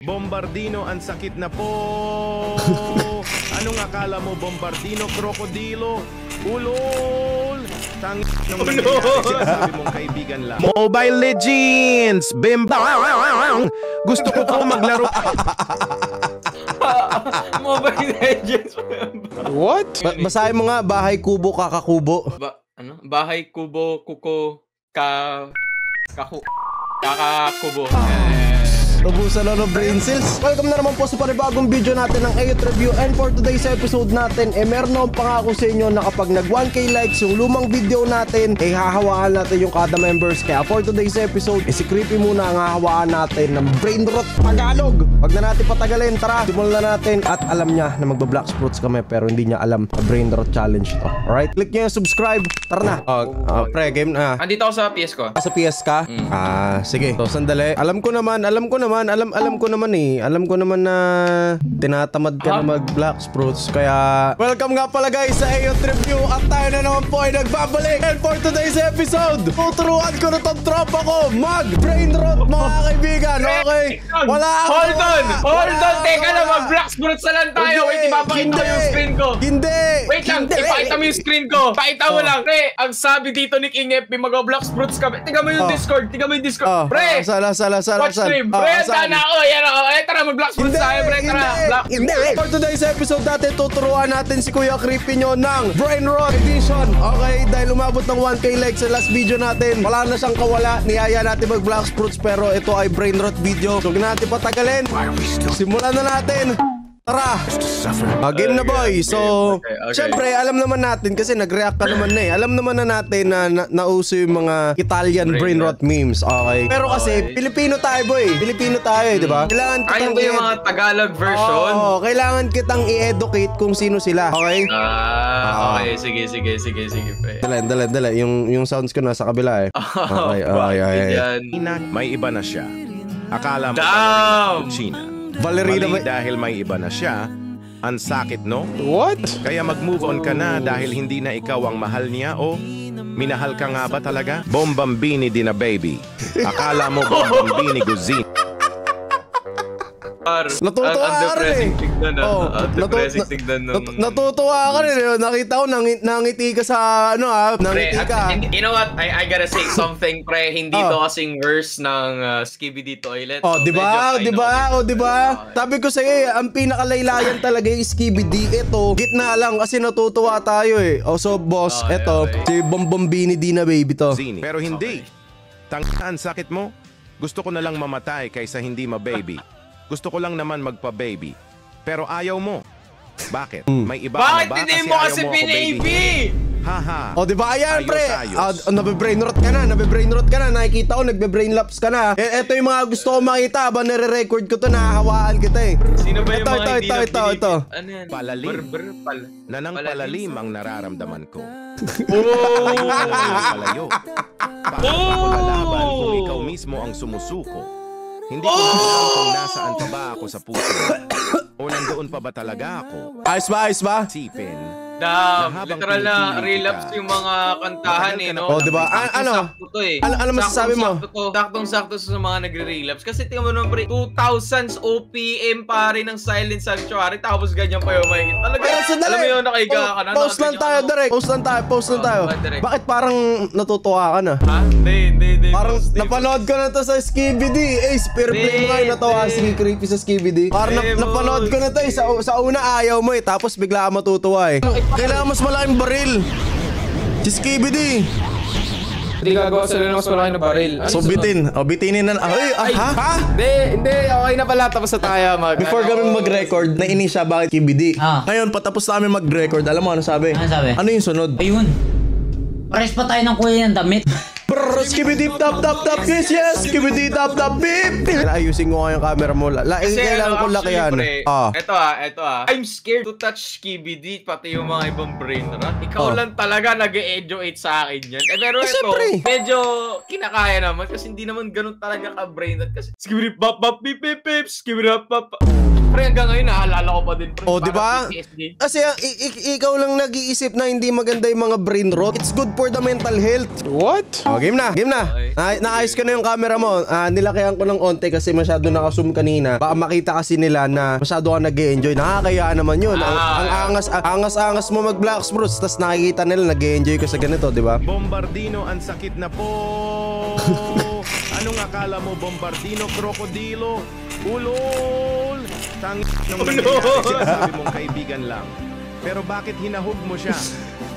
Bombardino, ang sakit na po. Anong akala mo, Bombardino? Krokodilo? Ulol? Tangin nung sinasabi mong kaibigan lang. Mobile Legends! Bimbang! Gusto ko po maglaro. Mobile Legends. What? Basahin mo nga, bahay kubo, kakakubo. Ano? Bahay kubo, kuko, kakakubo. Ubusan lang ng brain cells. Welcome na naman po sa panibagong video natin ng Ayot Review. And for today's episode natin, meron akong pangako sa inyo na kapag nag 1K likes yung lumang video natin, hahawaan natin yung kada members. Kaya for today's episode, si Creepy muna ang hahawaan natin ng Brain Rot Tagalog. Wag na natin patagalin, tara, simulan na natin. At alam niya na magba-Black Sprouts kami, pero hindi niya alam na Brain Rot Challenge to. Alright, click niyo yung subscribe. Tara na. Pre, game na. Andito ako sa PS ko. Sa PS ka? Sige. So, sandali. Alam ko naman na tinatamad ka na mag-Black Sprouts. Kaya, welcome nga pala guys sa Ayot Review. At tayo na naman po ay nagbabalik. And for today's episode, tuturuan ko na tong tropa ko mag-Brain Rot, mga kaibigan. Okay? Hold on! Teka lang, mag-Black Sprouts na lang tayo. Wait, ipapakita mo yung screen ko. Hindi! Wait lang, ipakita mo yung screen ko. Pakita mo lang. Pre, ang sabi dito ni King FB, mag-Black Sprouts kami. Tingnan mo yung Discord. Pre! Sala. Watch stream. Pre, tana ako. Yan ako. Tara, mag-Black Sprouts tayo, pre. Tara. Hindi. For today's episode natin, tuturuan natin si Kuya Creepy nyo ng Brain Rot Edition. Okay, dahil umabot ng 1K likes sa last video natin, wala na siyang kawala. Niyaya natin mag-Black Sprouts, pero ito ay Brain Rot video. So, natin patagalin. Simulan na natin. Tara! Game na boy! So, syempre, alam naman natin kasi nag-react ka naman na eh. Alam naman na natin na nauso yung mga Italian brain rot memes. Okay. Pero kasi, Pilipino tayo boy. Pilipino tayo eh, di ba? Kailangan kitang yung mga Tagalog version? Oo, kailangan kitang i-educate kung sino sila. Okay? Okay. Sige, pre. Dala. Yung sounds ko nasa kabila eh. Okay. May iba na siya. Akala mo China. Valerina Mali dahil may iba na siya. Ang sakit, no? What? Kaya mag-move on ka na dahil hindi na ikaw ang mahal niya o minahal ka nga ba talaga? Bombambini din na baby. Akala mo Bombambini Guzin. Natutuwa ka rin eh. Natutuwa ka rin eh. Nakita ko, nangiti ka sa nangiti ka. You know what? I gotta say something, pre. Hindi to kasing verse ng Skibidi Toilet. Oh, di ba? Sabi ko sa'yo, ang pinakalaylayan talaga yung Skibidi. Ito, gitna lang kasi natutuwa tayo eh. So, boss, ito, si Bombambini din na baby to. Pero hindi. Tangaan sakit mo? Gusto ko na lang mamatay kaysa hindi ma-baby. Gusto ko lang naman magpa-baby. Pero ayaw mo. Bakit? May iba ka bakit ba? hindi mo kasi pinabi? Haha. O diba ayan pre? Nabe-brain rot ka na. Nakikita ko nagbe-brain laps ka na. Ito yung mga gusto ko makita. Habang nare-record ko to, nahahawaan kita eh. Sino ba yung mga hindi na pinipili? Ito. Ano yan? Palalim. Nanang palalim ang nararamdaman ko. Palayo. Paano ako lalaban kung ikaw mismo ang sumusuko? Hindi ko alam kung nasaan pa ba ako sa puso. O nandoon pa ba talaga ako? Ayos ba? Sipin. Literal na relapse yung mga kantahan eh, no? O, diba? Sakto to eh. Ano masasabi mo? Saktong-sakto sa mga nagre-relapse. Kasi tingnan mo naman pre, 2000s OPM pare ng Silent Sanctuary, tapos ganyan pa yung may talaga. Alam mo yun, nakahiga ka na. Post lang tayo. Bakit parang natutuwa ka na? Ha? Hindi. Parang napanood ko na to sa Skibidi. Spear play mo kayo natawa si Creepy sa Skibidi. Parang napanood ko na to eh. Sa una ayaw mo eh, tapos bigla ka matutuwa eh. Kailangan mas malaking baril. Si Skibidi. Hindi gagawa sila ng mas malaki na baril. So bitinin na. Ha? Hindi. Okay na pala. Tapos na tayo Before kami mag-record, nainis siya bakit Skibidi. Ngayon, patapos namin mag-record. Alam mo ano sabi? Ano sabi? Ano yung sunod? Ayun. Pares pa tayo ng kulay ng damit. Skibidi tap yes skibidi tap beep. Ayusin ko nga yung camera mo. Kailangan ko lakihan. Ito I'm scared to touch Skibidi pati yung mga ibang brain rot. Ikaw lang talaga nag-e-educate sa akin yan. Pero ito, medyo kinakaya naman kasi hindi naman ganun talaga ka brain rot kasi Skibidi pap beep skibidi pap. Pre, hanggang ngayon, naalala ko pa din. Pre, Oh, di ba? Kasi ikaw lang nag-iisip na hindi maganda yung mga brain rot. It's good for the mental health. What? Oh, game na. Okay. Naayos ko na yung camera mo. Nilakayan ko ng onte kasi masyado naka-zoom kanina. Baka makita kasi nila na masyado ka nag-e-enjoy. Nakakaya naman yun. Ang angas mo mag-Black Spruce, tas nakikita nila nag-e-enjoy ka sa ganito, di ba? Bombardino, ang sakit na po. Anong akala mo, Bombardino, krokodilo, ulol? Nung nangyayari, sinasabi mong kaibigan lang. Pero bakit hinahog mo siya?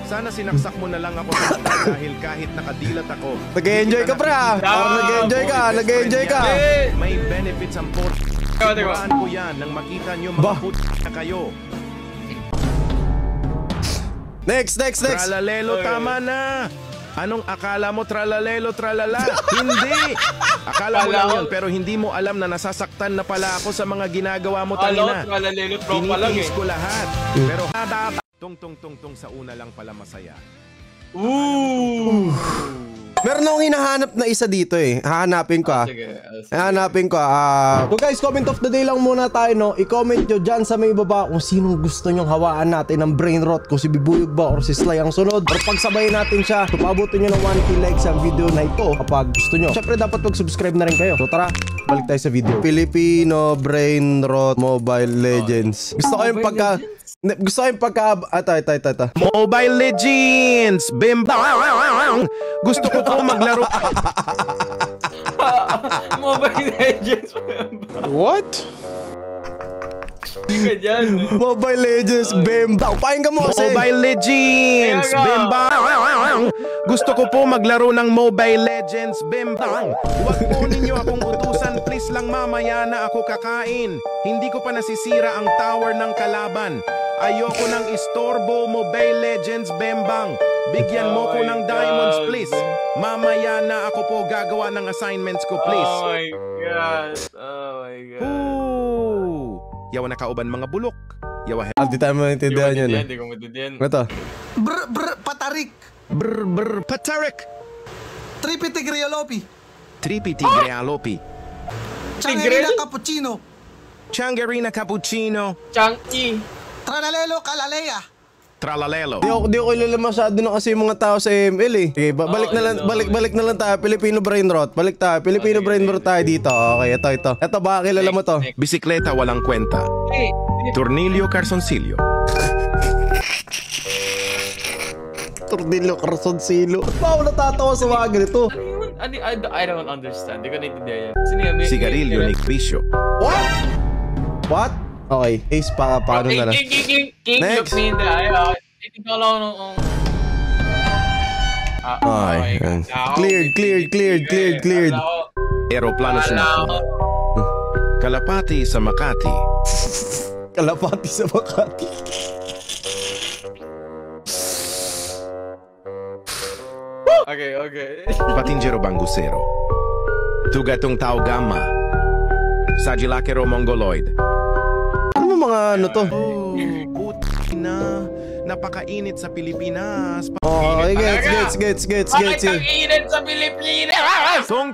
Sana sinaksak mo na lang ako sa mata dahil kahit nakadilat ako. Nag-e-enjoy ka, pre, ha? Parang nag-e-enjoy ka. May benefits ang port. Kuraan ko yan nang makita nyo mga puti na kayo. Next. Tralalelo, tama na. Anong akala mo, tralalelo, tralala? Hindi! Akala mo lang yun, pero hindi mo alam na nasasaktan na pala ako sa mga ginagawa mo kanina. Tralalelo, tropa lang eh. Tinitiis ko lahat. Pero tung sa una lang pala masaya. Ooh! Meron akong hinahanap na isa dito eh. Hahanapin ko Sige. Hanapin ko. So guys, comment of the day lang muna tayo, no? I-comment nyo dyan sa may baba kung sinong gusto nyong hawaan natin ng brain rot. Kung si Bibuyog ba or si Sly ang sunod. Or pagsabayin natin siya. So pabutin nyo ng 1k likes ang video na ito kapag gusto nyo. Siyempre dapat mag-subscribe na rin kayo. So tara, balik tayo sa video. Filipino Brain Rot Mobile Legends. Gusto ko yung pagka... Ito. Mobile Legends! Bimbang! Gusto ko po maglaro. Mobile Legends. What? Hindi ka dyan. Mobile Legends, Bembang. Pakinggan mo kasi. Mobile Legends! Bimbang! Gusto ko po maglaro ng Mobile Legends. Bimbang! Huwag po ninyo akong utusan. Please lang, mamaya na ako kakain. Hindi ko pa nasisira ang tower ng kalaban. Ayoko ng istorbo. Mobile Legends, Bembang. Bigyan mo ko ng diamonds, please. Mamaya na ako po gagawa ng assignments ko, please. Oh my God. Ooh. Yawa na kauban mga bulok. Yawa Hindi tayo maintindihan yun. Hindi ko maintindihan. Ito. Patarik. Patarik. Tripi Tigrealopi. Tripi Tigrealopi. Changerina Cappuccino. Changerina Cappuccino. Chunky. Tralalelo Kalalea. Tralalelo. Di ako kilala masyado na kasi yung mga tao sa ML eh. Okay, balik na lang tayo. Filipino Brain Rot. Balik tayo. Filipino Brain Rot tayo dito. Okay, ito. Ito ba kilala mo to? Bisikleta walang kwenta. Tornilyo Carsoncillo. Tornilyo Carsoncillo. Ba't ba ako natatawa sa mga ganito? I don't understand. Hindi ko naintindihan yan. Sino yan? Sigarilyo ni Bisyo. What? Okay, Ace paano na lang. King Next. look me in the eye. Ito lang nung... Ay, cleared. Aeroplano sumakbo. Kalapati sa Makati. Kalapati sa Makati. Okay. Patingero Bangusero. Tugatong Tao Gamma. Sagilakero Mongoloid. Ano mga ano to? Oh, puti na. Napakainit sa Pilipinas. Okay, gets. Bakit ang init sa Pilipinas? Tong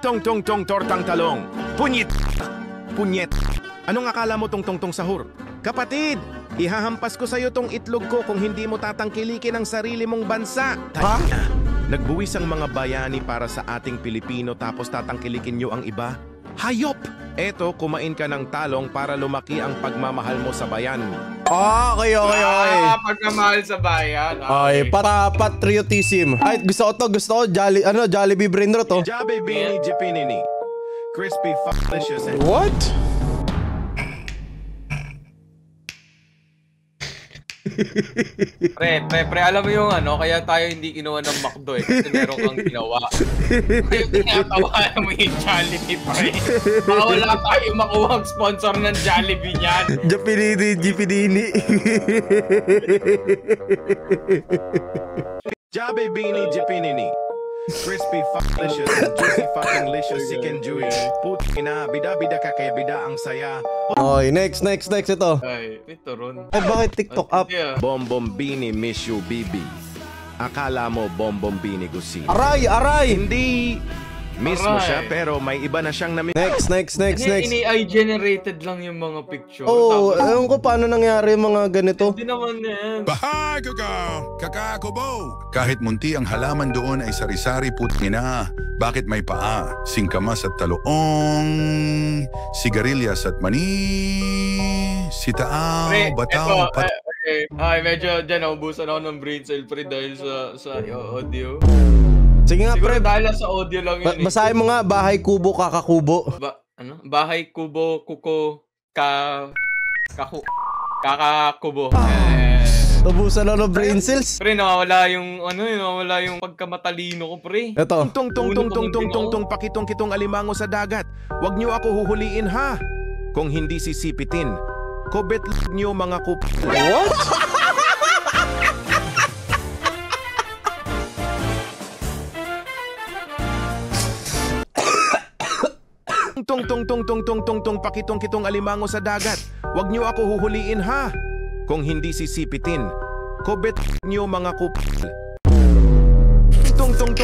tortang talong. Punyet. Anong akala mo tong sahur? Kapatid, ihahampas ko sa'yo tong itlog ko kung hindi mo tatangkilikin ang sarili mong bansa. Ha? Nagbuwis ang mga bayani para sa ating Pilipino tapos tatangkilikin nyo ang iba? Hayop! Eto, kumain ka ng talong para lumaki ang pagmamahal mo sa bayan. Okay. Pagkamahal sa bayan. Okay, para patriotism. Ay, gusto ko Jollibee Brain Rot to. Jabe Bini Jipinini. Crispy delicious and... What? Pre, alam mo yung ano, kaya tayo hindi kinuha ng McDo eh, kasi meron kang ginawa. Kaya tinatawanan mo yung Jollibee, pre. Baka wala tayo makuha ang sponsor ng Jollibee niyan. Jipinini. Jabe Bini Jipinini. Crispy delicious and juicy fucking licious chicken Jewy. Puti na, bida-bida ka kaya bida ang saya. Okay, next ito. Ay, ito ron. Ay, bakit TikTok up? Bombombini miss you, Bibi. Akala mo Bombombini Gusino. Aray! Hindi. Miss mo siya pero may iba na siyang nami... Next. Ini-AI generated lang yung mga picture. Oh, ewan ko paano nangyari yung mga ganito. Hindi naman yan. Bahay kakakubo. Kahit munti ang halaman doon ay sari-sari putmina. Bakit may paa? Singkamas at taloong, sigarilyas at mani, sitaaw, bataw, Okay. Ay, medyo dyan naubusan ako ng brain cell pre dahil sa audio. Sige nga, Siguro pre. dahil sa audio lang yun. Basahin mo nga, bahay kubo, kakakubo. Bahay kubo, kuko, kakakubo. Ubusan ako ng brain cells. Pre, nawawala yung pagkamatalino ko, pre. Ito. Tungtong pakitong kitong alimango sa dagat. Huwag niyo ako huhuliin ha. Kung hindi sisipitin. Kobet niyo mga What? Tungtong pakitong kitong alimango sa dagat. Huwag niyo ako huhuliin ha. Kung hindi sisipitin. Kobet niyo mga Tungtong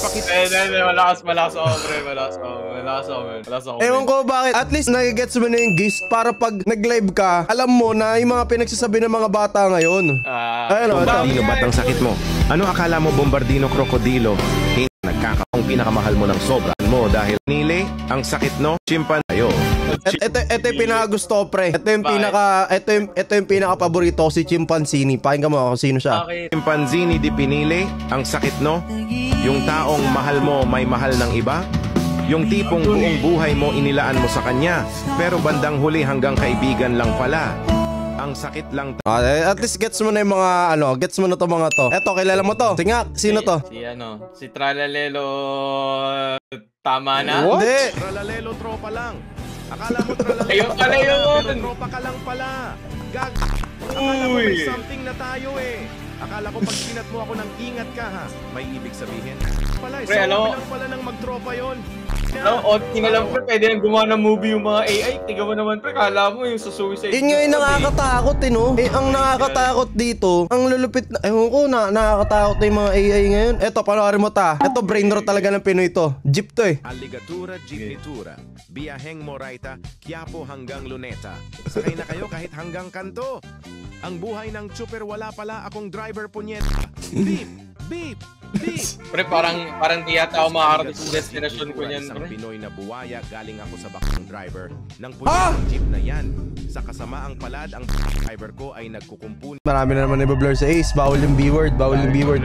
pakitong. Malakas ako, pre. Malakas ako. Ewan ko bakit. At least nagigets mo na yung gist para pag nag-live ka, alam mo na yung mga pinagsasabi ng mga bata ngayon. Ayun, Bombardino, ba't ang sakit mo? Ano akala mo, Bombardino Krokodilo? Hindi nagkakaong pinakamahal mo ng sobra mo dahil nili ang sakit no? Chimpan tayo. Ito yung pinakagusto ko, pre. Ito yung pinaka-paborito ko, si Chimpanzini. Pakinggan mo ako sino siya. Chimpanzini di pinili ang sakit no? Yung taong mahal mo may mahal ng iba? Yung tipong buong buhay mo inilaan mo sa kanya pero bandang huli hanggang kaibigan lang pala. Ang sakit lang. At least gets mo na yung mga gets mo na to mga to. Eto, kilala mo to. Sino to? Si Tralalelo. Tama na? What? Hindi. Tralalelo tropa lang. Akala mo tralalelo. Ayun pala yun. Tropa ka lang pala. Akala mo may something na tayo eh. Akala ko pag sinat mo ako ng ingat ka ha. May ibig sabihin. Pre, alam lang pala ng magtropa yon. Lang pre, pwede nang gumawa ng movie yung mga AI. Tiga mo naman pre, kala mo yung sa suicide. Yun nga yung nakakatakot no? Ang nakakatakot dito, ang lulupit na, ewan ko nakakatakot na yung mga AI ngayon. Eto, panoorin mo ta. Eto, brain rot talaga ng Pinoy to. Jeep to eh. Alligatura, jeepnitura. Biyaheng Moraita, Quiapo hanggang Luneta. Sakay na kayo kahit hanggang Kanto. Ang buhay ng chopper wala pala akong driver punyeta. Beep! Beep! Beep! Pre, parang di yata ako makakarating sa destination ko niyan, Isang pre. Pinoy na buwaya galing ako sa bakang driver ng punyetang jeep na yan. Sa kasamaang palad, ang driver ko ay nagkukumpuni. Marami na naman i-blur sa Ace. Bawal yung B-word. Bawal yung B-word.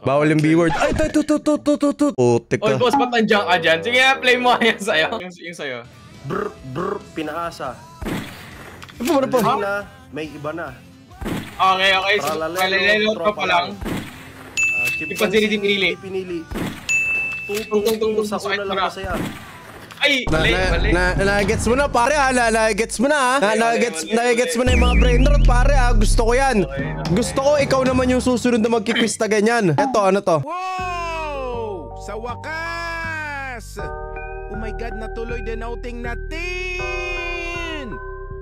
Bawal yung B-word. Ay, ito. Putik Oy, ka. boss, ba't nandiyan ka dyan? Sige nga, play mo yan sa'yo. Yung sa'yo. Brr, pinakasa. Ano pa? Na, may iba na. Okay. So, kalilelo pa lang. Chimpanzini di pinili. Tung sa una lang masaya. Ay, mali. Na-gets mo na, pare ha. Na-gets mo na ha. Na-gets mo na yung mga brain rot, pare ha. Gusto ko yan. Gusto ko ikaw naman yung susunod na magkikwista ganyan. Eto, ano to? Wow! Sa wakas! Oh my God, natuloy din outing natin!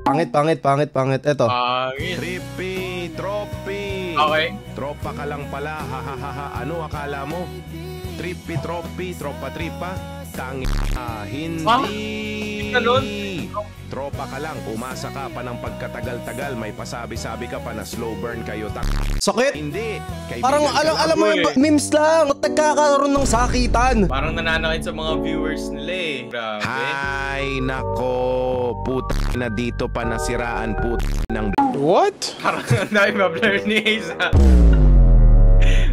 Pangit. Eto. Trippy, Trophy. Okay. Tropa ka lang pala, hahaha. Ano akala mo? Trippy, Trophy, Tropa. Hindi. Ganun? Tropa ka lang, umasa ka pa ng pagkatagal-tagal, may pasabi-sabi ka pa na slow burn kayo. Sakit? Hindi. Parang alam mo yung memes lang. Nagkakaroon ng sakitan. Parang nananakit sa mga viewers nila eh. Grabe. Ay, nako. Puta na dito pa nasiraan ng... What? Parang ang dami ma-blur ni Ace.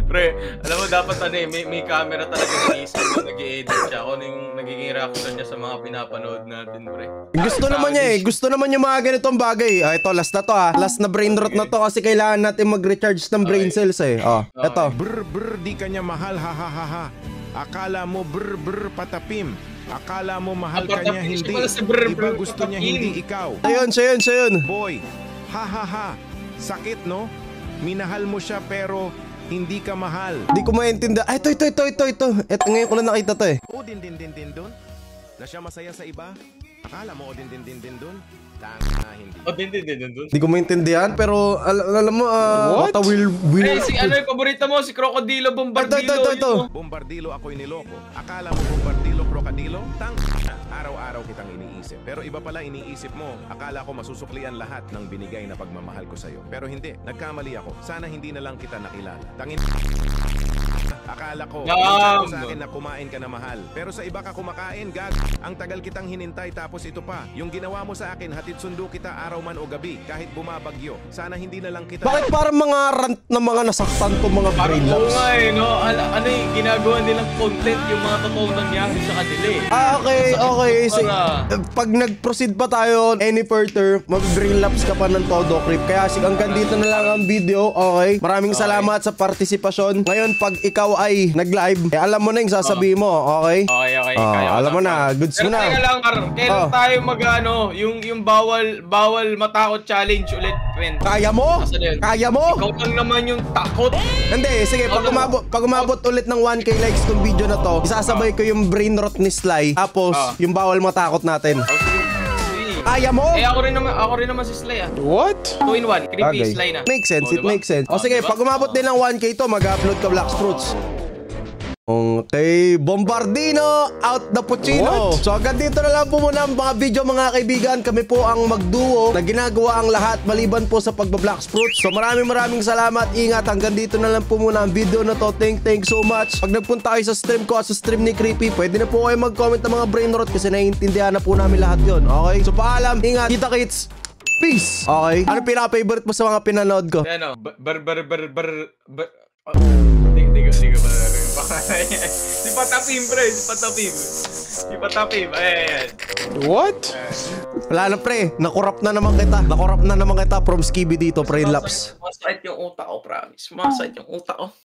Pre, alam mo dapat may camera talaga ni Ace kung nag-i-edit siya. Kung ano yung nagiging reaction niya sa mga pinapanood natin, pre. Gusto naman niya eh. Gusto naman yung mga ganitong bagay. Ito, last na to ha. Last na brain rot na to kasi kailangan natin mag-recharge ng brain cells eh. Ito. Brr, di kanya mahal, hahaha. Akala mo brr, patapim. Akala mo mahal ka niya, hindi. Iba gusto niya, hindi ikaw. Siya yun. Boy, hahaha. Sakit, no? Minahal mo siya pero hindi ka mahal. Di ko maintindihan. Ay, ito. Ito, ngayon ko lang nakita to eh. O din doon? Na siya masaya sa iba? Akala mo o din dun? Tanga, hindi. O, din. Hindi ko maintindihan, pero alam mo, what a will. Eh, si ano yung paborito mo? Si Crocodilo Bombardilo. Ito. Bombardilo ako'y niloko. Akala mo bombardilo, krokodilo? Araw-araw kitang iniisip. Pero iba pala iniisip mo. Akala ko masusuklian lahat ng binigay na pagmamahal ko sa'yo. Pero hindi. Nagkamali ako. Sana hindi na lang kita nakilala. Tangin. Akala ko, sabi sa akin na kumain ka na mahal. Pero sa iba ka kumakain, gag. Ang tagal kitang hinintay tapos ito pa. Yung ginawa mo sa akin, hatid sundo kita araw man o gabi. Kahit bumabagyo. Sana hindi na lang kita... Bakit parang mga rant na mga nasaktan to mga Parang brain oo loves? nga eh, no? Ano yung ginagawa nilang content, yung mga totoong nangyari sa kanila eh. Okay. Pag nag-proceed pa tayo any further, mag-brain lapse ka pa ng todo, Creep. Kaya hanggang dito na lang ang video, okay? Maraming salamat sa partisipasyon. Ngayon, pag ikaw ay nag-live, alam mo na yung sasabihin mo, okay? Okay. Kaya alam mo na, goods mo Pero na. teka lang, kailan tayo yung bawal matakot challenge ulit, friend? Kaya mo? Nasaan yun? Kaya mo? Ikaw lang naman yung takot. Hindi, sige, pag umabot ulit ng 1K likes tong video na to, isasabay ko yung brain rot ni Sly, tapos yung bawal matakot natin. Kaya mo? Eh, ako rin naman si Sly ah. What? 2 in 1, creepy Sly na. Makes sense, it Diba? makes sense. O sige, Diba? pag umabot din ng 1K to, mag-upload ka Black Fruits. Okay, Bombardino out the Puccino. So hanggang dito na lang po muna ang mga video mga kaibigan. Kami po ang magduo na ginagawa ang lahat maliban po sa pagba-Black Fruits. So maraming salamat. Ingat, hanggang dito na lang po muna ang video na to. Thank so much. Pag nagpunta kayo sa stream ko at sa stream ni Creepy, pwede na po kayo mag-comment ng mga brain rot kasi naiintindihan na po namin lahat yon. Okay? So paalam, ingat, kita kits. Peace! Okay? Ano pinaka-favorite mo sa mga pinanood ko? Ano? Hindi ko pa. Si Patapim, pre. Si Patapim. Ayan. What? Wala na pre, nakorap na naman kita from Skibby dito, brain lapse. Masakit yung utak ko, promise. Masakit yung utak ko.